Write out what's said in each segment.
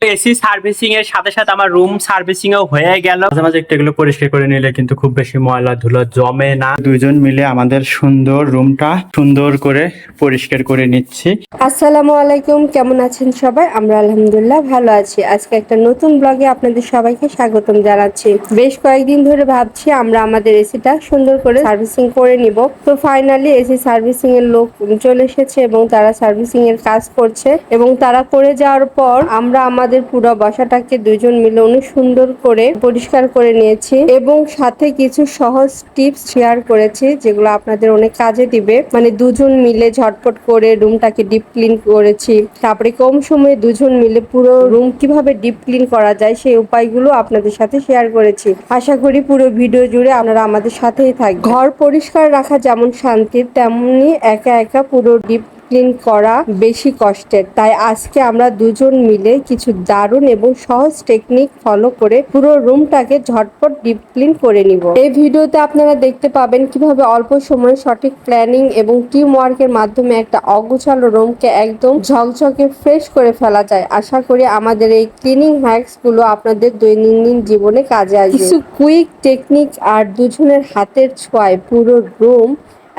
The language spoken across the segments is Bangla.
এসি সার্ভিসিং এর সাথে সাথে আমার রুম সার্ভিসিং ও হয়ে গেল। মাঝে মাঝে একটু এগুলো পরিষ্কার করে নিলে কিন্তু খুব বেশি ময়লা ধুলো জমে না। দুইজন মিলে আমাদের সুন্দর রুমটা সুন্দর করে পরিষ্কার করে নিচ্ছি। আসসালামু আলাইকুম, কেমন আছেন সবাই? আমরা আলহামদুলিল্লাহ ভালো আছি। আজকে একটা নতুন ব্লগে আপনাদের সবাইকে স্বাগতম জানাচ্ছি। বেশ কয়েকদিন ধরে ভাবছি আমরা আমাদের এসিটা সুন্দর করে সার্ভিসিং করে নিব। তো ফাইনালি এসি সার্ভিসিং এর লোক চলে এসেছে এবং তারা সার্ভিসিং এর কাজ করছে এবং তারা করে যাওয়ার পর আমরা আমাদের পুরো বাসাটাকে দুইজন মিলে অনেক সুন্দর করে পরিষ্কার করে নিয়েছি এবং সাথে কিছু সহজ টিপস শেয়ার করেছি যেগুলো আপনাদের অনেক কাজে দিবে। মানে দুজন মিলে ঝটপট করে রুমটাকে ডিপ ক্লিন করেছি, তারপরে কম সময়ে দুজন মিলে পুরো রুম কিভাবে ডিপ ক্লিন করা যায় সেই উপায়গুলো আপনাদের সাথে শেয়ার করেছি। আশা করি পুরো ভিডিও জুড়ে আপনারা আমাদের সাথেই থাকবেন। ঘর পরিষ্কার রাখা যেমন শান্তির, তেমনি একা একা পুরো ডিপ ক্লিন করা বেশি কষ্টের। তাই আজকে আমরা দুজন মিলে কিছু দারুণ এবং সহজ টেকনিক ফলো করে পুরো রুমটাকে ঝটপট ডিপ ক্লিন করে নিব। এই ভিডিওতে আপনারা দেখতে পাবেন কিভাবে অল্প সময়ে সঠিক প্ল্যানিং এবং টিম ওয়ার্কের মাধ্যমে একটা অগোছালো রুমকে একদম ঝকঝকে ফ্রেশ করে ফেলা যায়। আশা করি আমাদের এই ক্লিনিং হ্যাকস গুলো আপনাদের দৈনন্দিন জীবনে কাজে আসবে। কিছু কুইক টেকনিক আর দুজনের হাতের ছোঁয়ায় পুরো রুম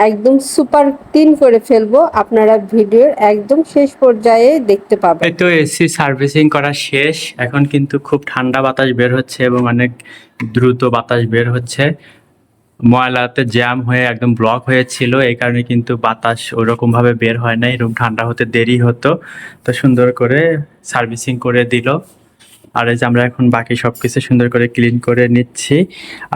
একদম সুপার ক্লিন করে ফেলবো। আপনারা ভিডিওর একদম শেষ পর্যায়ে দেখতে পাবেন। এই তো এসি সার্ভিসিং করা শেষ। এখন কিন্তু খুব ঠান্ডা বাতাস বের হচ্ছে এবং অনেক দ্রুত বাতাস বের হচ্ছে। ময়লাতে জ্যাম হয়ে একদম ব্লক হয়েছিল, এই কারণে কিন্তু বাতাস ওরকম ভাবে বের হয় নাই, রুম ঠান্ডা হতে দেরি হতো। তো সুন্দর করে সার্ভিসিং করে দিল। আর এই যে আমরা এখন বাকি সবকিছু সুন্দর করে ক্লিন করে নিচ্ছি।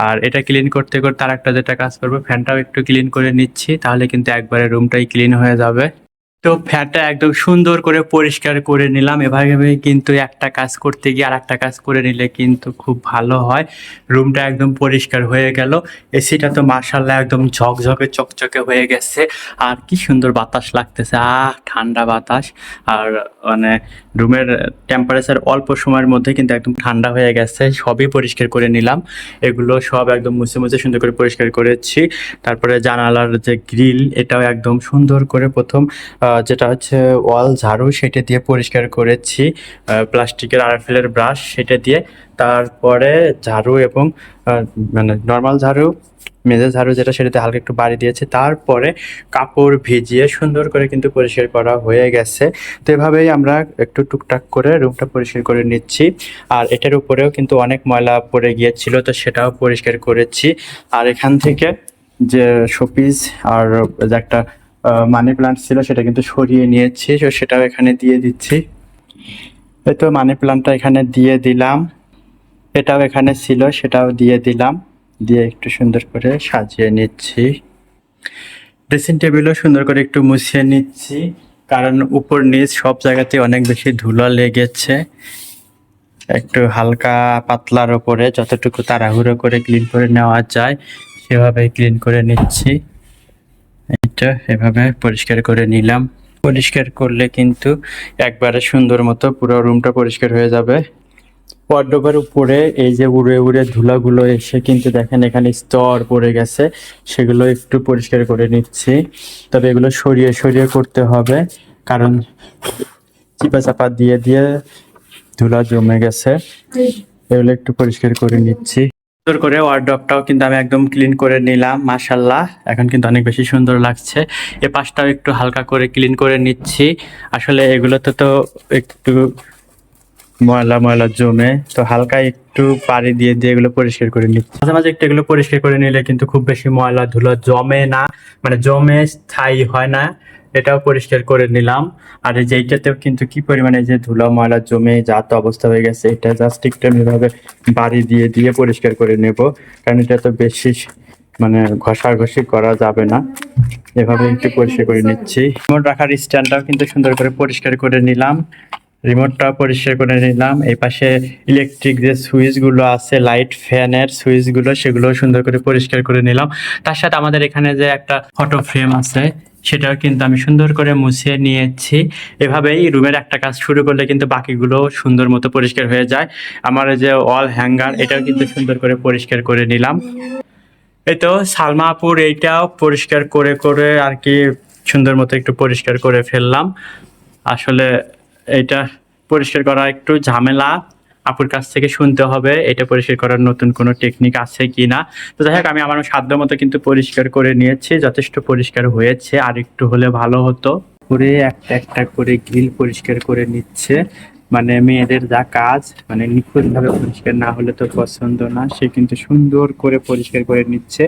আর এটা ক্লিন করতে করতে আর একটা যেটা কাজ করবো, ফ্যানটাও একটু ক্লিন করে নিচ্ছি, তাহলে কিন্তু একবারে রুমটাই ক্লিন হয়ে যাবে। তো ফ্যানটা একদম সুন্দর করে পরিষ্কার করে নিলাম। এভাবে কিন্তু একটা কাজ করতে গিয়ে আর একটা কাজ করে নিলে কিন্তু খুব ভালো হয়। রুমটা একদম পরিষ্কার হয়ে গেল। এসিটা তো মাশাআল্লাহ একদম ঝকঝকে চকচকে হয়ে গেছে। আর কি সুন্দর বাতাস লাগতেছে, ঠান্ডা বাতাস। আর মানে রুমের টেম্পারেচার অল্প সময়ের মধ্যে কিন্তু একদম ঠান্ডা হয়ে গেছে। সবই পরিষ্কার করে নিলাম, এগুলো সব একদম মুছে মুছে সুন্দর করে পরিষ্কার করেছি। তারপরে জানালার যে গ্রিল, এটাও একদম সুন্দর করে প্রথম যেটা হচ্ছে ওয়াল ঝাড়ু, সেটা দিয়ে পরিষ্কার করেছি। প্লাস্টিকের আরএফএলের ব্রাশ সেটা দিয়ে। তারপরে ঝাড়ু এবং মানে নর্মাল ঝাড়ু, মেজে ঝাড়ু যেটা, সেটাতে হালকা একটু বাড়ি দিয়েছে। তারপরে কাপড় ভিজিয়ে সুন্দর করে কিন্তু পরিষ্কার করা হয়ে গেছে। তো এভাবেই আমরা একটু টুকটাক করে রুমটা পরিষ্কার করে নিচ্ছি। আর এটার উপরেও কিন্তু অনেক ময়লা পড়ে গিয়েছিল, তো সেটাও পরিষ্কার করেছি। আর এখান থেকে যে শোপিস আর যে একটা মানি প্লান্ট ছিল, সেটা কিন্তু সরিয়ে নিয়েছি, তো সেটাও এখানে দিয়ে দিচ্ছি। এই তো মানি প্লান্টটা এখানে দিয়ে দিলাম, এটাও এখানে ছিল, সেটাও দিয়ে দিলাম। দিয়ে একটু সুন্দর করে সাজিয়ে নিচ্ছি। ড্রেসিং টেবিলও সুন্দর করে একটু মুছিয়ে নিচ্ছি, কারণ উপর নিচ সব জায়গাতে অনেক বেশি ধুলো লেগেছে। একটু হালকা পাতলার উপরে যতটুকু তাড়াহুড়ো করে ক্লিন করে নেওয়া যায় সেভাবে ক্লিন করে নিচ্ছি। এটা এভাবে পরিষ্কার করে নিলাম। পরিষ্কার করলে কিন্তু একবারে সুন্দর মতো পুরো রুমটা পরিষ্কার হয়ে যাবে। ওয়ার্ডরোবের উপরে এই যে উড়ে উড়ে ধুলাগুলো এসে কিন্তু দেখেন এখানে স্তর পড়ে গেছে, সেগুলো একটু পরিষ্কার করে নিচ্ছি। তবে এগুলো সরিয়ে সরিয়ে করতে হবে, কারণ চিপা চাপা দিয়ে দিয়ে ধুলা জমে গেছে। এগুলো একটু পরিষ্কার করে নিচ্ছি। সুন্দর করে ওয়ার্ডরোবটাও কিন্তু আমি একদম ক্লিন করে নিলাম, মাশাআল্লাহ এখন কিন্তু অনেক বেশি সুন্দর লাগছে। এ পাশটাও একটু হালকা করে ক্লিন করে নিচ্ছি। আসলে এগুলোতে তো একটু ময়লা ময়লা জমে, তো হালকা একটু পানি দিয়ে দিয়ে এগুলো পরিষ্কার করে নিচ্ছি। মাঝে মাঝে একটু এগুলো পরিষ্কার করে নিলে কিন্তু খুব বেশি ময়লা ধুলো জমে না, মানে জমে স্থায়ী হয় না। এটাও পরিষ্কার করে নিলাম। আর এই যে এইটাতেও কিন্তু কি পরিমাণে যে ধুলো ময়লা জমে যা তো অবস্থা হয়ে গেছে, এটা জাস্ট একটু এভাবে বাড়ি দিয়ে দিয়ে পরিষ্কার করে নেব, কারণ এটা তো বেশি মানে ঘষাঘষি করা যাবে না। এভাবে একটু পরিষ্কার করে নিচ্ছি। রিমোট রাখার স্ট্যান্ডটাও কিন্তু সুন্দর করে পরিষ্কার করে নিলাম, রিমোটটা পরিষ্কার করে নিলাম। এই পাশে ইলেকট্রিক যে সুইচগুলো আছে, লাইট ফ্যানের সুইচগুলো, সেগুলো সুন্দর করে পরিষ্কার করে নিলাম। তার সাথে আমাদের এখানে যে একটা ফটো ফ্রেম আছে, সেটাও কিন্তু আমি সুন্দর করে মুছিয়ে নিয়েছি। এভাবেই রুমের একটা কাজ শুরু করলে কিন্তু বাকিগুলো সুন্দর মতো পরিষ্কার হয়ে যায়। আমার যে ওয়াল হ্যাঙ্গার, এটাও কিন্তু সুন্দর করে পরিষ্কার করে নিলাম। এই তো সালমা আপুর এইটাও পরিষ্কার করে করে আর কি সুন্দর মতো একটু পরিষ্কার করে ফেললাম। আসলে এইটা পরিষ্কার করা একটু ঝামেলা, আপুর কাছ থেকে শুনতে হবে এটা পরিষ্কার করার নতুন কোনো টেকনিক আছে কিনা। তো যাই হোক, আমি আমার সাধ্য মতো কিন্তু পরিষ্কার করে নিয়েছি, যথেষ্ট পরিষ্কার হয়েছে, আর একটু হলে ভালো হতো। করে একটা একটা করে গ্রিল পরিষ্কার করে নিচ্ছে, মানে মেয়েদের যা কাজ, মানে নিখুঁতভাবে পরিষ্কার না হলে তো পছন্দ না, সে কিন্তু সুন্দর করে পরিষ্কার করে নিচ্ছে।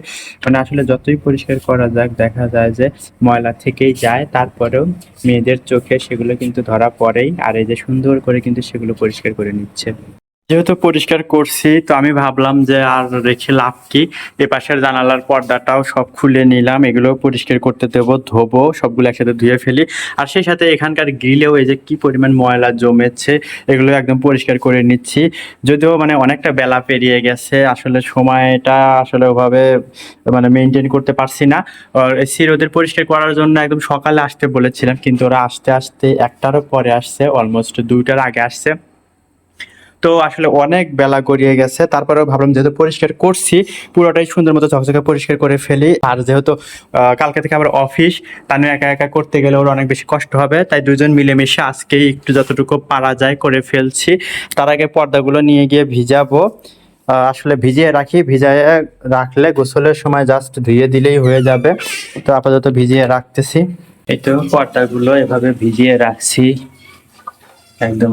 মানে আসলে যতই পরিষ্কার করা যাক দেখা যায় যে ময়লা থেকেই যায়, তারপরেও মেয়েদের চোখে সেগুলো কিন্তু ধরা পড়েই। আর এই যে সুন্দর করে কিন্তু সেগুলো পরিষ্কার করে নিচ্ছে। যেহেতু পরিষ্কার করছি, তো আমি ভাবলাম যে আর রেখে লাভ কি, এ পাশের জানালার পর্দাটাও সব খুলে নিলাম, এগুলো পরিষ্কার করতে দেবো, ধোবো, সবগুলো একসাথে ধুয়ে ফেলি। আর সেই সাথে এখানকার গ্রিলেও এই যে কি পরিমাণ ময়লা জমেছে, এগুলো একদম পরিষ্কার করে নিচ্ছি। যদিও মানে অনেকটা বেলা পেরিয়ে গেছে, আসলে সময়টা আসলে ওভাবে মানে মেনটেন করতে পারছি না। আর এসি ওদের পরিষ্কার করার জন্য একদম সকালে আসতে বলেছিলাম, কিন্তু ওরা আসতে আসতে একটারও পরে আসছে, অলমোস্ট 2টার আগে আসছে। তো আসলে অনেক বেলা গড়িয়ে গেছে, তারপরেও ভাবলাম যেহেতু পরিষ্কার করছি পুরোটাই সুন্দর মতো ঝকঝকে পরিষ্কার করে ফেলি। আর যেহেতু কালকে থেকে আবার অফিস, তানু একা একা করতে গেলে ওর অনেক বেশি কষ্ট হবে, তাই দুজন মিলেমিশে আজকেই একটু যতটুকু পারা যায় করে ফেলছি। তার আগে পর্দাগুলো নিয়ে গিয়ে ভিজাবো, আসলে ভিজিয়ে রাখি, ভিজিয়ে রাখলে গোসলের সময় জাস্ট ধুয়ে দিলেই হয়ে যাবে। তো আপাতত ভিজিয়ে রাখতেছি। এই তো পর্দাগুলো এভাবে ভিজিয়ে রাখছি, একদম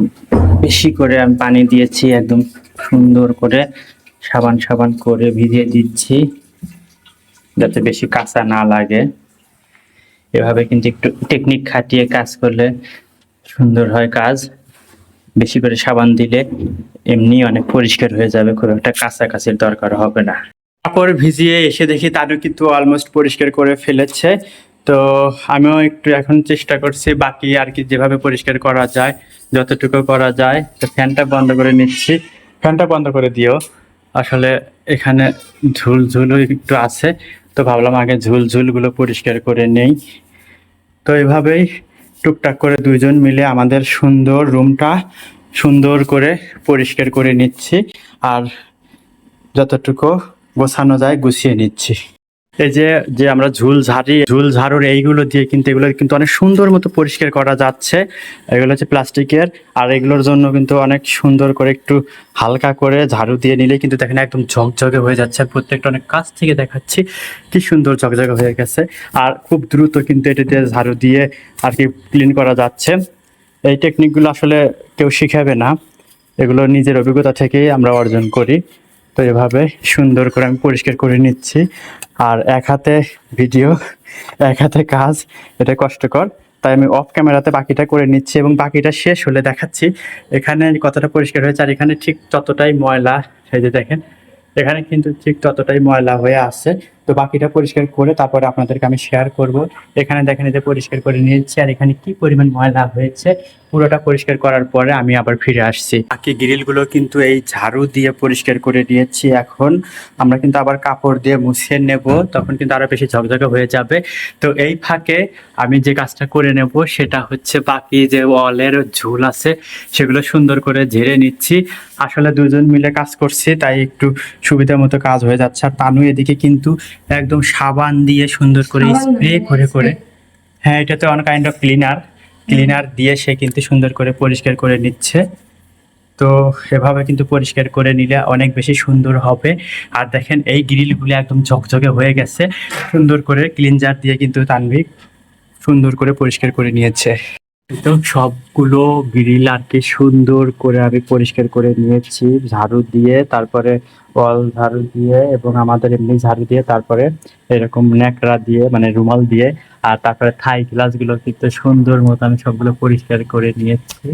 বেশি করে আমি পানি দিয়েছি, একদম সুন্দর করে সাবান সাবান করে ভিজিয়ে দিচ্ছি যাতে বেশি কাঁচা না লাগে। এভাবে কিন্তু একটু টেকনিক খাটিয়ে কাজ করলে সুন্দর হয় কাজ। বেশি করে সাবান দিলে এমনি অনেক পরিষ্কার হয়ে যাবে, খুব একটা কাছাকাছির দরকার হবে না। কাপড় ভিজিয়ে এসে দেখি তারও কিন্তু অলমোস্ট পরিষ্কার করে ফেলেছে। তো আমিও একটু এখন চেষ্টা করছি বাকি আর কি যেভাবে পরিষ্কার করা যায় যতটুকু করা যায়। তো ফ্যানটা বন্ধ করে নিচ্ছি, ফ্যানটা বন্ধ করে দিও। আসলে এখানে ঝুল ঝুলও একটু আছে, তো ভাবলাম আগে ঝুল ঝুলগুলো পরিষ্কার করে নেই। তো এভাবেই টুকটাক করে দুইজন মিলে আমাদের সুন্দর রুমটা সুন্দর করে পরিষ্কার করে নিচ্ছি, আর যতটুকু গোছানো যায় গুছিয়ে নিচ্ছি। এই যে যে আমরা ঝুল ঝাড়ুর এইগুলো দিয়ে কিন্তু এগুলো কিন্তু অনেক সুন্দর মতো পরিষ্কার করা যাচ্ছে। এগুলো হচ্ছে প্লাস্টিকের, আর এগুলোর জন্য কিন্তু অনেক সুন্দর করে একটু হালকা করে ঝাড়ু দিয়ে নিলে কিন্তু দেখেন একদম ঝকঝকে হয়ে যাচ্ছে। আর প্রত্যেকটা অনেক কাছ থেকে দেখাচ্ছি কি সুন্দর ঝকঝকে হয়ে গেছে, আর খুব দ্রুত কিন্তু এটা দিয়ে ঝাড়ু দিয়ে আর কি ক্লিন করা যাচ্ছে। এই টেকনিকগুলো আসলে কেউ শিখাবে না, এগুলো নিজের অভিজ্ঞতা থেকেই আমরা অর্জন করি। তো এভাবে সুন্দর করে আমি পরিষ্কার করে নিচ্ছি, আর এক হাতে ভিডিও এক হাতে কাজ, এটা কষ্টকর, তাই আমি অফ ক্যামেরাতে বাকিটা করে নিচ্ছি এবং বাকিটা শেষ হলে দেখাচ্ছি এখানে কতটা পরিষ্কার হয়েছে। আর এখানে ঠিক ততটাই ময়লা, এই যে দেখেন এখানে কিন্তু ঠিক ততটাই ময়লা হয়ে আছে। তো বাকিটা পরিষ্কার করে তারপরে আপনাদেরকে আমি শেয়ার করব। এখানে দেখেন এই যে পরিষ্কার করে নিয়েছি, আর এখানে কি পরিমাণ ময়লা হয়েছে পুরোটা পরিষ্কার করার পরে আমি আবার ফিরে আসছি। বাকি গ্রিলগুলো কিন্তু এই ঝাড়ু দিয়ে পরিষ্কার করে নিয়েছি, এখন আমরা কিন্তু আবার কাপড় দিয়ে মুছিয়ে নেব, তখন কিন্তু আরো বেশি ঝকঝকে হয়ে যাবে। তো এই ফাঁকে আমি যে কাজটা করে নেব সেটা হচ্ছে বাকি যে ওয়ালের ঝুল আছে সেগুলো সুন্দর করে ঝেড়ে নিচ্ছি। আসলে দুজন মিলে কাজ করছি তাই একটু সুবিধা মতো কাজ হয়ে যাচ্ছে। আর তানু এদিকে কিন্তু একদম সাবান দিয়ে সুন্দর করে স্প্রে করে করে, হ্যাঁ এটা তো অন কাইন্ড অফ ক্লিনার দিয়ে সে কিন্তু সুন্দর করে পরিষ্কার করে নিচ্ছে। তো এভাবে কিন্তু পরিষ্কার করে নিলে অনেক বেশি সুন্দর হবে। আর দেখেন এই গ্রিলগুলো একদম ঝকঝকে হয়ে গেছে, সুন্দর করে ক্লিনজার দিয়ে কিন্তু তানভীর সুন্দর করে পরিষ্কার করে নিয়েছে। তো সবগুলো গ্রিল আর কি সুন্দর করে আমি পরিষ্কার করে নিয়েছি ঝাড়ু দিয়ে, তারপরে ওয়াল ঝাড়ু দিয়ে এবং আমাদের এমনি ঝাড়ু দিয়ে, তারপরে এরকম ন্যাকড়া দিয়ে মানে রুমাল দিয়ে, আর তারপরে থাই গ্লাসগুলো কিন্তু সুন্দর মতো আমি সবগুলো পরিষ্কার করে নিয়েছি।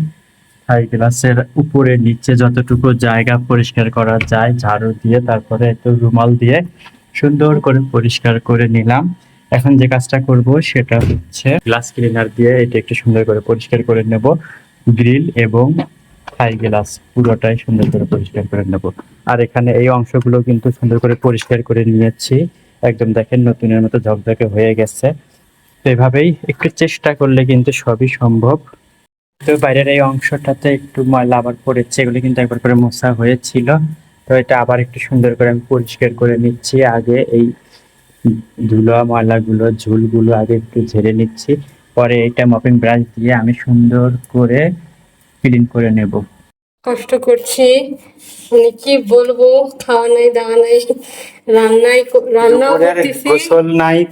থাই গ্লাসের উপরে নিচে যতটুকু জায়গা পরিষ্কার করা যায় ঝাড়ু দিয়ে, তারপরে একটু রুমাল দিয়ে সুন্দর করে পরিষ্কার করে নিলাম। এখন যে কাজটা করব সেটা হচ্ছে গ্লাস ক্লিনার দিয়ে এটা একটু সুন্দর করে পরিষ্কার করে নেব, গ্রিল এবং থাই গ্লাস পুরোটাই সুন্দর করে পরিষ্কার করে নেব। আর এখানে এই অংশগুলো কিন্তু সুন্দর করে পরিষ্কার করে নিয়েছি, একদম দেখেন নতুনের মতো ঝকঝকে হয়ে গেছে। তো এভাবেই একটু চেষ্টা করলে কিন্তু সবই সম্ভব। তো বাইরের এই অংশটাতে একটু ময়লা আবার পড়েছে, এগুলো কিন্তু একবার করে মোছা হয়েছিল। তো এটা আবার একটু সুন্দর করে আমি পরিষ্কার করে নিচ্ছি। আগে এই ধুলো ময়লাগুলো ঝুলগুলো আগে একটু ঝেড়ে নিচ্ছি, পরে এটা মপিং ব্রাশ দিয়ে আমি সুন্দর করে ক্লিন করে নেব। কষ্ট করছি, মানে কি বলবো, খাওয়া নাই দাওয়া নাই, রান্নাও করতেছি।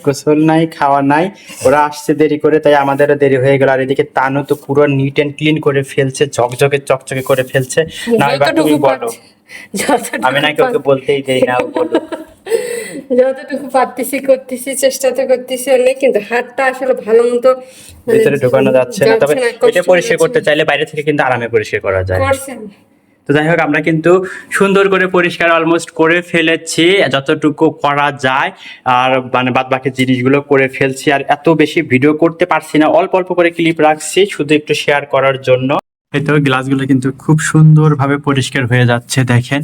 গোসল নাই খাওয়া নাই, ওরা আসছে দেরি করে, তাই আমাদেরও দেরি হয়ে গেল। আর এদিকে তানু তো পুরো নিট এন্ড ক্লিন করে ফেলছে, ঝকঝকে চকচকে করে ফেলছে। না এবার তুমি বলো, আমি নাকি ওকে বলতেই দেই না, বলো। যতটুকু পারতেছি করতেছি, চেষ্টা তো করতেছি অনেক, কিন্তু হাতটা আসলে ভালো মতো ভিতরে ঢোকানো যাচ্ছে না। তবে এটা পরিষ্কার করতে চাইলে বাইরে থেকে কিন্তু আরামে পরিষ্কার করা যায়। তো যাই হোক, আমরা কিন্তু সুন্দর করে পরিষ্কার অলমোস্ট করে ফেলেছি যতটুকু করা যায়, আর মানে বাদ বাকি জিনিসগুলো করে ফেলছি। আর এত বেশি ভিডিও করতে পারছি না, অল্প অল্প করে ক্লিপ রাখছি শুধু একটু শেয়ার করার জন্য। এই তো গ্লাসগুলো কিন্তু খুব সুন্দরভাবে পরিষ্কার হয়ে যাচ্ছে, দেখেন।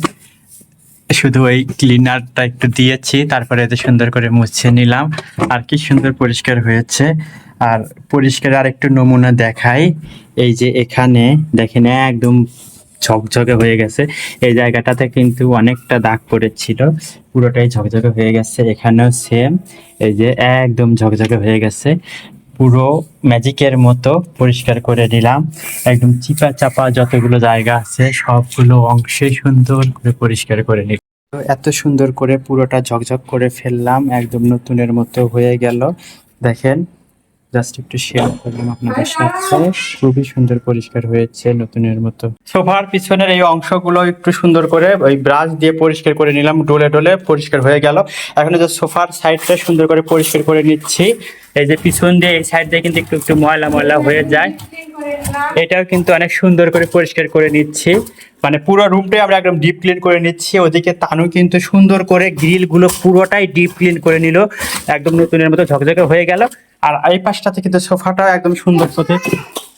শুধু ওই ক্লিনারটা একটু দিয়েছি, তারপরে এতে সুন্দর করে মুছে নিলাম। আর কি সুন্দর পরিষ্কার হয়েছে। আর পরিষ্কার আর একটু নমুনা দেখাই, এই যে এখানে দেখেন একদম ঝকঝকে হয়ে গেছে। এই জায়গাটাতে কিন্তু অনেকটা দাগ পড়েছিল, পুরোটাই ঝকঝকে হয়ে গেছে। এখানেও সেম, এই যে একদম ঝকঝকে হয়ে গেছে, পুরো ম্যাজিকের মতো পরিষ্কার করে নিলাম। একদম চিপা চাপা যতগুলো জায়গা আছে সবগুলো অংশে সুন্দর করে পরিষ্কার করে নিলাম। তো এত সুন্দর করে পুরোটা ঝকঝক করে ফেললাম, একদম নতুনের মতো হয়ে গেল। দেখেন, জাস্ট একটু শেয়ার করলাম আপনাদের সাথে, খুবই সুন্দর পরিষ্কার হয়েছে নতুনের মতো। সোফার পিছনের এই অংশগুলো একটু সুন্দর করে ওই ব্রাশ দিয়ে পরিষ্কার করে নিলাম, ডলে ডলে পরিষ্কার হয়ে গেল। এখন যে সোফার সাইডটা সুন্দর করে পরিষ্কার করে নিচ্ছি। এই যে পিছন দিয়ে এই সাইড দিয়ে কিন্তু একটু একটু ময়লা ময়লা হয়ে যায়, এটাও কিন্তু অনেক সুন্দর করে পরিষ্কার করে নিচ্ছি। মানে পুরো রুমটাই আমরা একদম ডিপ ক্লিন করে নিচ্ছি। ওদিকে তানু কিন্তু সুন্দর করে গ্রিলগুলো পুরোটাই ডিপ ক্লিন করে নিল, একদম নতুনের মতো ঝকঝকে হয়ে গেল। আর এই পাশটাতে কিন্তু সোফাটা একদম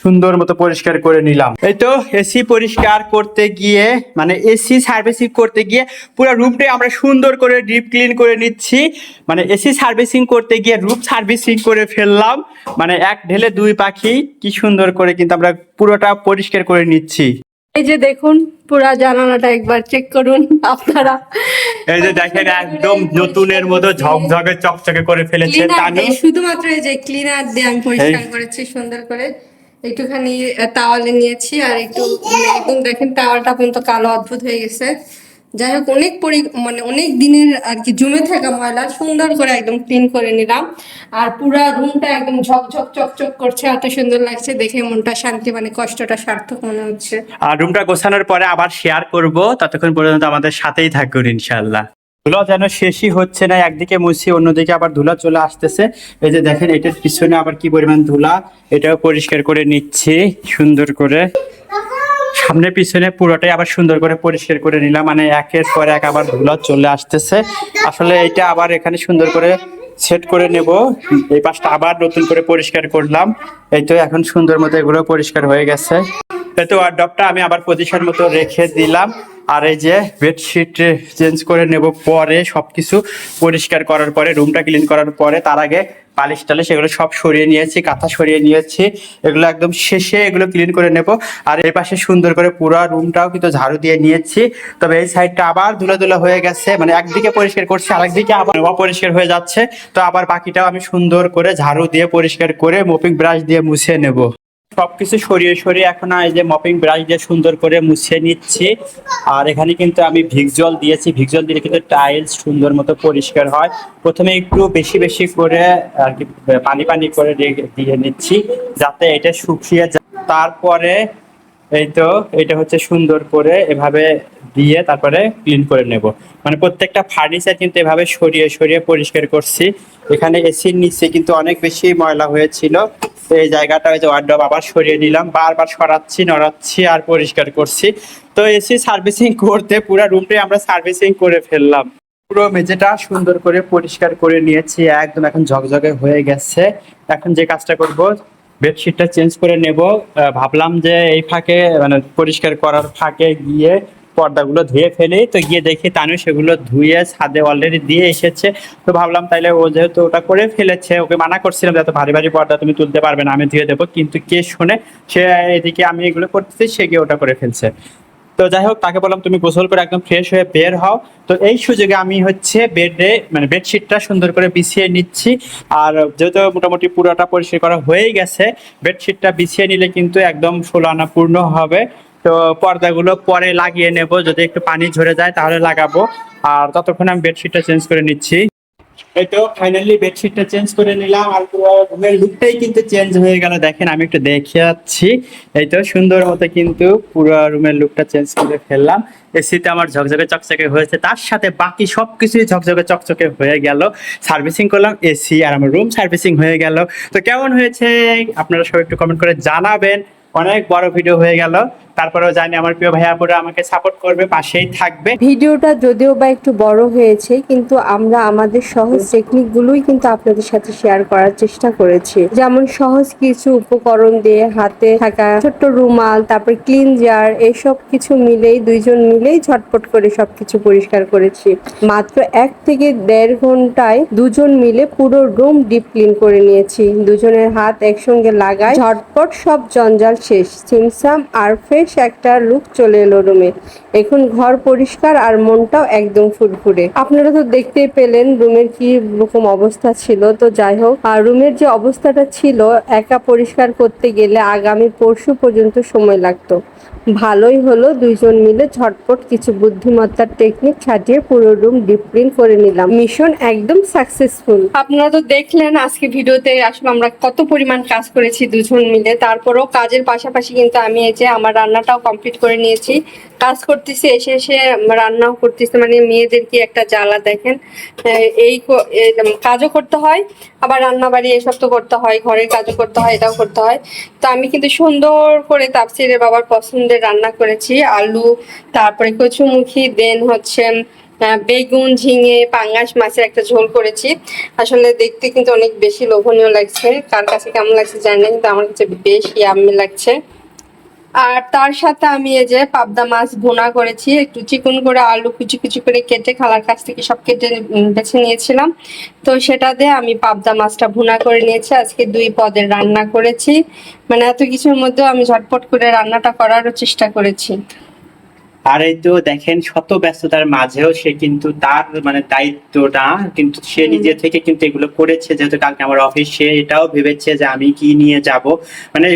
সুন্দর মতো পরিষ্কার করে নিলাম। এই তো এসি পরিষ্কার করতে গিয়ে, মানে এসি সার্ভিসিং করতে গিয়ে পুরো রুমটাই আমরা সুন্দর করে ডিপ ক্লিন করে নিচ্ছি। মানে এসি সার্ভিসিং করতে গিয়ে রুম সার্ভিসিং করে ফেললাম, মানে এক ঢেলে দুই পাখি। কি সুন্দর করে কিন্তু আমরা পুরোটা পরিষ্কার করে নিচ্ছি। এই যে দেখুন, পুরা জানালাটা একবার চেক করুন আপনারা। এই যে দেখেন একদম নতুনের মতো ঝকঝকে চকচকে করে ফেলেছে তানু। শুধুমাত্র এই যে ক্লিনার দিয়ে আমি পরিষ্কার করেছি সুন্দর করে, একটুখানি তাওয়ালে নিয়েছি আর একটু একদম দেখেন টাওয়ালটা পর্যন্ত কালো অদ্ভুত হয়ে গেছে। যাই হোক, মানে অনেক দিনের আর কি জমে থাকা ময়লা সুন্দর করে একদম ক্লিন করে নিলাম। আর পুরা রুমটা একদম ঝকঝক চকচক করছে, এত সুন্দর লাগছে দেখে, মনটা শান্তি, মানে কষ্টটা সার্থক মনে হচ্ছে। আর রুমটা গোছানোর পরে আবার শেয়ার করব, ততক্ষণ পর্যন্ত আমাদের সাথেই থাকুন ইনশাআল্লাহ। ধুলা যেন শেষই হচ্ছে না, একদিকে মুছি অন্যদিকে আবার ধুলা চলে আসতেছে। এই যে দেখেন, এটার পিছনে আবার কি পরিমাণ ধুলা, এটাও পরিষ্কার করে নিচ্ছি সুন্দর করে। সামনে পিছনে পুরোটাই আবার সুন্দর করে পরিষ্কার করে নিলাম, মানে একের পর এক আবার ধুলা চলে আসতেছে। আসলে এটা আবার এখানে সুন্দর করে সেট করে নেব। এই পাশটা আবার নতুন করে পরিষ্কার করলাম। এই তো এখন সুন্দর মতো এগুলো পরিষ্কার হয়ে গেছে। এই তো ওয়ার্ডরোবটা আমি আবার পজিশন মতো রেখে দিলাম। আর এই যে বেডশিট চেঞ্জ করে নেব পরে, সবকিছু পরিষ্কার করার পরে, রুমটা ক্লিন করার পরে। তার আগে পালিশ টালিশ এগুলো সব সরিয়ে নিয়েছি, কাঁথা সরিয়ে নিয়েছি, এগুলো একদম শেষে এগুলো ক্লিন করে নেব। আর এই পাশে সুন্দর করে পুরো রুমটাও কিন্তু ঝাড়ু দিয়ে নিয়েছি। তবে এই সাইডটা আবার ধুলা ধুলা হয়ে গেছে, মানে একদিকে পরিষ্কার করছি আরেকদিকে আবার অপরিষ্কার হয়ে যাচ্ছে। তো আবার বাকিটাও আমি সুন্দর করে ঝাড়ু দিয়ে পরিষ্কার করে মপিং ব্রাশ দিয়ে মুছে নেব। সবকিছু সরিয়ে সরিয়ে এখন এই যে মপিং ব্রাশ দিয়ে সুন্দর করে মুছে নিচ্ছি। আর এখানে কিন্তু আমি ভিক্সজল দিয়েছি, ভিক্সজল দিলে কিন্তু টাইলস সুন্দর মতো পরিষ্কার হয়। প্রথমে একটু বেশি বেশি করে আর কি পানি পানি করে দিয়ে নিচ্ছি, যাতে এটা শুকিয়ে যায়। তারপরে এই তো এটা হচ্ছে সুন্দর করে এভাবে দিয়ে তারপরে ক্লিন করে নেব। মানে প্রত্যেকটা ফার্নিচার কিন্তু এভাবে সরিয়ে সরিয়ে পরিষ্কার করছি। এখানে এসির নিচে কিন্তু অনেক বেশি ময়লা হয়েছিল, তো এই জায়গাটা ওই যে ওয়ার্ডরোব আবার সরিয়ে নিলাম, বারবার সরাচ্ছি নড়াচ্ছি আর পরিষ্কার করছি। তো এসি সার্ভিসিং করতে পুরো রুমটাই আমরা সার্ভিসিং করে ফেললাম। পুরো মেঝেটা সুন্দর করে পরিষ্কার করে নিয়েছি, একদম এখন ঝকঝকে হয়ে গেছে। এখন যে কাজটা করব, বেডশিটটা চেঞ্জ করে নেব। ভাবলাম যে এই ফাঁকে, মানে পরিষ্কার করার ফাঁকে গিয়ে পর্দাগুলো ধুয়ে ফেলি। তো গিয়ে দেখি তানু সেগুলো ধুয়ে ছাদে অলরেডি দিয়ে এসেছে। তো ভাবলাম তাইলে ও যেহেতু ওটা করে ফেলেছে, ওকে মানা করছিলাম যে এত ভারী ভারী পর্দা তুমি তুলতে পারবে না, আমি ধুয়ে দেবো, কিন্তু কে শোনে। সে এদিকে আমি এগুলো করতেছি, সে গিয়ে ওটা করে ফেলছে। তো যাই হোক, তাকে বললাম তুমি গোসল করে একদম ফ্রেশ হয়ে বের হও। তো এই সুযোগে আমি হচ্ছে বেডে মানে বেডশিটটা সুন্দর করে বিছিয়ে নিচ্ছি। আর যেহেতু মোটামুটি পুরোটা পরিষ্কার করা হয়েই গেছে, বেডশিটটা বিছিয়ে নিলে কিন্তু একদম 16 আনা পূর্ণ হবে। তো পর্দাগুলো পরে লাগিয়ে নেব, যদি একটু পানি ঝরে যায় তাহলে লাগাবো। আর ততক্ষণ আমি বেডশিটটা চেঞ্জ করে নিচ্ছি। এই তো ফাইনালি বেডশিটটা চেঞ্জ করে নিলাম, আর পুরো রুমের লুকটাই কিন্তু চেঞ্জ হয়ে গেল। দেখেন আমি একটু দেখে যাচ্ছি, এই তো সুন্দর মতো কিন্তু পুরো রুমের লুকটা চেঞ্জ করে ফেললাম। এসিতে আমার ঝকঝকে চকচকে হয়েছে, তার সাথে বাকি সবকিছুই ঝকঝকে চকচকে হয়ে গেল। সার্ভিসিং করলাম এসি, আর আমার রুম সার্ভিসিং হয়ে গেল। তো কেমন হয়েছে আপনারা সবাই একটু কমেন্ট করে জানাবেন। অনেক বড় ভিডিও হয়ে গেল, তারপরেও জানি আমার প্রিয় ভাইয়াপুরা আমাকে সাপোর্ট করবে, পাশেই থাকবে। ভিডিওটা যদিও বা একটু বড় হয়েছে, কিন্তু আমরা আমাদের সহজ টেকনিকগুলোই কিন্তু আপনাদের সাথে শেয়ার করার চেষ্টা করেছি। যেমন সহজ কিছু উপকরণ দিয়ে হাতে থাকা ছোট্ট রুমাল, তারপর ক্লিনজার, এসব কিছু মিলেই দুইজন মিলেই ঝটপট করে সবকিছু পরিষ্কার করেছি। মাত্র 1 থেকে 1.5 ঘন্টায় দুজন মিলে পুরো রুম ডিপ ক্লিন করে নিয়েছি। দুজনের হাত একসঙ্গে লাগায় ঝটপট সব জঞ্জাল শেষ। সিমসাম আর ফ্রেশ একটা লুক চলে এলো রুমে। এখন ঘর পরিষ্কার আর মনটাও একদম ফুরফুরে। আপনারা তো দেখতেই পেলেন রুমের কি রকম অবস্থা ছিল। তো যাই হোক, আর রুমের যে অবস্থাটা ছিল, একা পরিষ্কার করতে গেলে আগামী পরশু পর্যন্ত সময় লাগতো। ভালোই হলো দুইজন মিলে ঝটপট কিছু বুদ্ধিমত্তার টেকনিক খাটিয়ে পুরো রুম ডিপ ক্লিন করে নিলাম। মিশন একদম সাকসেসফুল। আপনারা তো দেখলেন আজকে ভিডিওতে আসলে আমরা কত পরিমাণ কাজ করেছি দুজন মিলে। তারপরেও কাজের পাশাপাশি কিন্তু আমি এই যে আমার রান্নাটাও কমপ্লিট করে নিয়েছি। কাজ করতেছি, এসে এসে রান্নাও করতেছি, মানে মেয়েদের কি একটা জ্বালা দেখেন। এই কাজও করতে হয়, আবার রান্না বাড়ি এসব তো করতে হয়, ঘরের কাজও করতে হয়, এটাও করতে হয়। তো আমি কিন্তু সুন্দর করে তাপসিরের বাবার পছন্দের রান্না করেছি। আলু, তারপরে কচুমুখী, দেন হচ্ছে বেগুন, ঝিঙে, পাঙ্গাস মাছের একটা ঝোল করেছি। আসলে দেখতে কিন্তু অনেক বেশি লোভনীয় লাগছে, কার কাছে কেমন লাগছে জানি না, কিন্তু আমার কাছে বেশ ইয়াম্মি লাগছে। আর তার সাথে আমি এই যে পাবদা মাছ ভুনা করেছি, একটু চিকন করে আলু কুচি কুচি করে কেটে খালার কাছ থেকে সব কেটে বেছে নিয়েছিলাম। তো সেটা দিয়ে আমি পাবদা মাছটা ভুনা করে নিয়েছি। আজকে 2 পদের রান্না করেছি, মানে এত কিছুর মধ্যেও আমি ঝটপট করে রান্নাটা করারও চেষ্টা করেছি। আর এই তো দেখেন, শত ব্যস্ততার মাঝেও সে কিন্তু তার মানে দায়িত্বটা কিন্তু সে নিজে থেকে কিন্তু এগুলো করেছে। যেহেতু কালকে আমার অফিস, সে এটাও ভেবেছে যে আমি কি নিয়ে যাব। মানে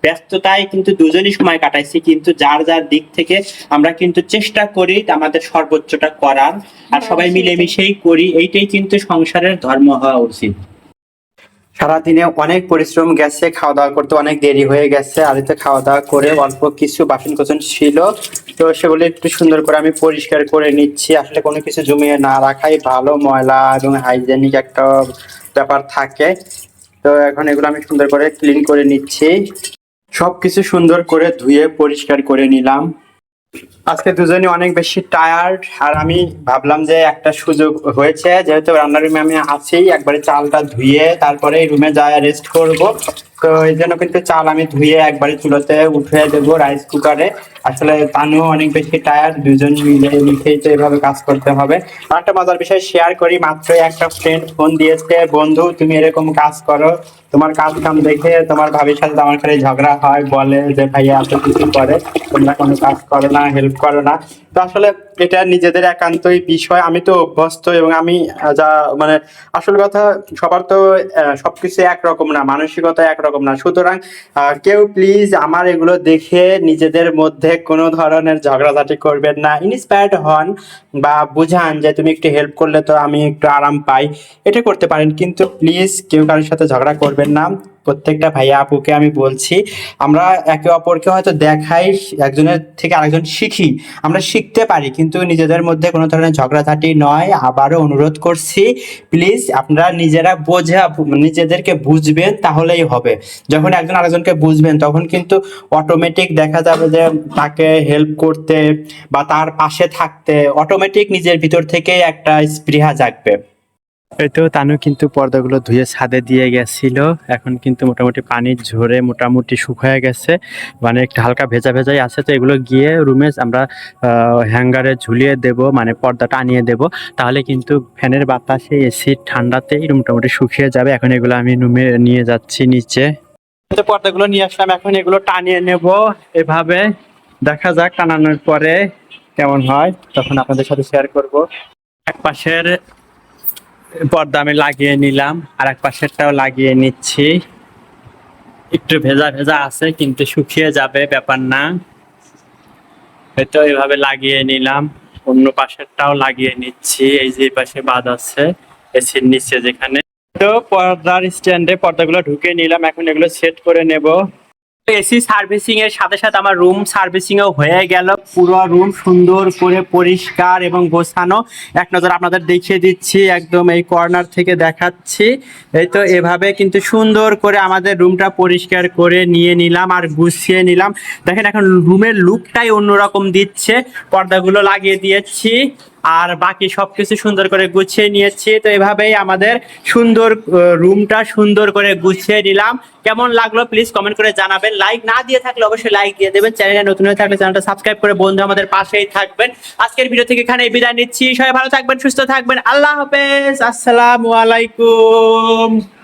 ব্যস্ততায় কিন্তু দুজনই সময় কাটাইছি, কিন্তু যার যার দিক থেকে আমরা কিন্তু চেষ্টা করি আমাদের সর্বোচ্চটা করার, আর সবাই মিলেমিশেই করি। এইটাই কিন্তু সংসারের ধর্ম হওয়া উচিত। সারাদিনে অনেক পরিশ্রম গেছে, খাওয়া দাওয়া করতে অনেক দেরি হয়ে গেছে। আর এতে খাওয়া দাওয়া করে অল্প কিছু বাসন কোসন ছিল, তো সেগুলো একটু সুন্দর করে আমি পরিষ্কার করে নিচ্ছি। আসলে কোনো কিছু জমিয়ে না রাখাই ভালো, ময়লা এবং হাইজেনিক একটা ব্যাপার থাকে। তো এখন এগুলো আমি সুন্দর করে ক্লিন করে নিচ্ছি, সবকিছু সুন্দর করে ধুয়ে পরিষ্কার করে নিলাম। আজকে দুজনই অনেক বেশি টায়ার্ড, আর আমি ভাবলাম যে একটা সুযোগ হয়েছে, যেহেতু রান্নার রুমে আমি আছি, একবারে চালটা ধুয়ে তারপরে রুমে যায় রেস্ট করব। তো এই জন্য কিন্তু চাল আমি ধুয়ে একবারে চুলোতে উঠিয়ে দেবো রাইস কুকারে। আসলে তানু অনেক বেশি টায়ার্ড, দুজন মিলে মিশেই তো এভাবে কাজ করতে হবে। আর একটা মজার বিষয় শেয়ার করি, মাত্র একটা ফ্রেন্ড ফোন দিয়েছে, বন্ধু তুমি এরকম কাজ করো, তোমার কাজ কাম দেখে তোমার ভাবির সাথে আমার খালি ঝগড়া হয়, বলে যে ভাইয়া এত কিছু করে, তোমরা কোনো কাজ করো না, হেল্প করো না। তো আসলে এটা নিজেদের একান্তই বিষয়, আমি তো অভ্যস্ত, এবং আমি যা মানে আসল কথা, সবার তো সবকিছু একরকম না, মানসিকতা একরকম না। সুতরাং কেউ প্লিজ আমার এগুলো দেখে নিজেদের মধ্যে কোনো ধরনের ঝগড়াঝাটি করবেন না। ইন্সপায়ার্ড হন বা বুঝান যে তুমি একটু হেল্প করলে তো আমি একটু আরাম পাই, এটা করতে পারেন, কিন্তু প্লিজ কেউ কারোর সাথে ঝগড়া করবেন না। প্রত্যেকটা ভাইয়া আপুকে আমি বলছি, আমরা একে অপরকে হয়তো দেখাই, একজনের থেকে আরেকজন শিখি, আমরা শিখতে পারি, কিন্তু নিজেদের মধ্যে কোনো ধরনের ঝগড়াঝাটি নয়। আবারও অনুরোধ করছি, প্লিজ আপনারা নিজেরা নিজেদেরকে বুঝবেন, তাহলেই হবে। যখন একজন আরেকজনকে বুঝবেন, তখন কিন্তু অটোমেটিক দেখা যাবে যে তাকে হেল্প করতে বা তার পাশে থাকতে অটোমেটিক নিজের ভিতর থেকে একটা স্পৃহা জাগবে। এই তো তানু কিন্তু পর্দাগুলো ধুয়ে ছাদে দিয়ে গেছিল, এখন কিন্তু মোটামুটি পানি ঝরে মোটামুটি শুকিয়ে গেছে, মানে একটু হালকা ভেজা ভেজাই আছে। তো এগুলো গিয়ে রুমে আমরা হ্যাঙ্গারে ঝুলিয়ে দেব, মানে পর্দাটা আনিয়ে দেব, তাহলে কিন্তু ফ্যানের বাতাসে এসির ঠান্ডাতেই মোটামুটি শুকিয়ে যাবে। এখন এগুলো আমি রুমে নিয়ে যাচ্ছি নিচে। পর্দাগুলো নিয়ে আসলাম, এখন এগুলো টানিয়ে নেব এভাবে। দেখা যাক টানানোর পরে কেমন হয়, তখন আপনাদের সাথে শেয়ার করব। এক পাশের পর্দা আমি লাগিয়ে নিলাম, আর এক পাশেরটাও লাগিয়ে নিচ্ছি। একটু ভেজা ভেজা আছে কিন্তু শুকিয়ে যাবে, ব্যাপার না। হয়তো এভাবে লাগিয়ে নিলাম, অন্য পাশেরটাও লাগিয়ে নিচ্ছি। এই যে এই পাশে বাদ আছে এসির নিচে যেখানে। তো পর্দার স্ট্যান্ডে পর্দাগুলো ঢুকিয়ে নিলাম, এখন এগুলো সেট করে নেব। এসি সার্ভিসিং এর সাথে সাথে আমার রুম সার্ভিসিং ও হয়ে গেল। পুরো রুম সুন্দর করে পরিষ্কার এবং গোছানো। এক নজর আপনাদের দেখিয়ে দিচ্ছি, একদম এই কর্নার থেকে দেখাচ্ছি। এই তো এভাবে কিন্তু সুন্দর করে আমাদের রুমটা পরিষ্কার করে নিয়ে নিলাম আর গুছিয়ে নিলাম। দেখেন এখন রুমের লুকটাই অন্যরকম দিচ্ছে। পর্দাগুলো লাগিয়ে দিয়েছি আর বাকি সবকিছু সুন্দর করে গুছিয়ে নিয়েছি। তো এভাবেই আমাদের সুন্দর রুমটা সুন্দর করে গুছিয়ে নিলাম। কেমন লাগলো প্লিজ কমেন্ট করে জানাবেন। লাইক না দিয়ে থাকলে অবশ্যই লাইক দিয়ে দেবেন। চ্যানেলে নতুন হয়ে থাকলে চ্যানেলটা সাবস্ক্রাইব করে বন্ধু আমাদের পাশেই থাকবেন। আজকের ভিডিও থেকে এখানে বিদায় নিচ্ছি। সবাই ভালো থাকবেন, সুস্থ থাকবেন। আল্লাহ হাফেজ, আসসালামু আলাইকুম।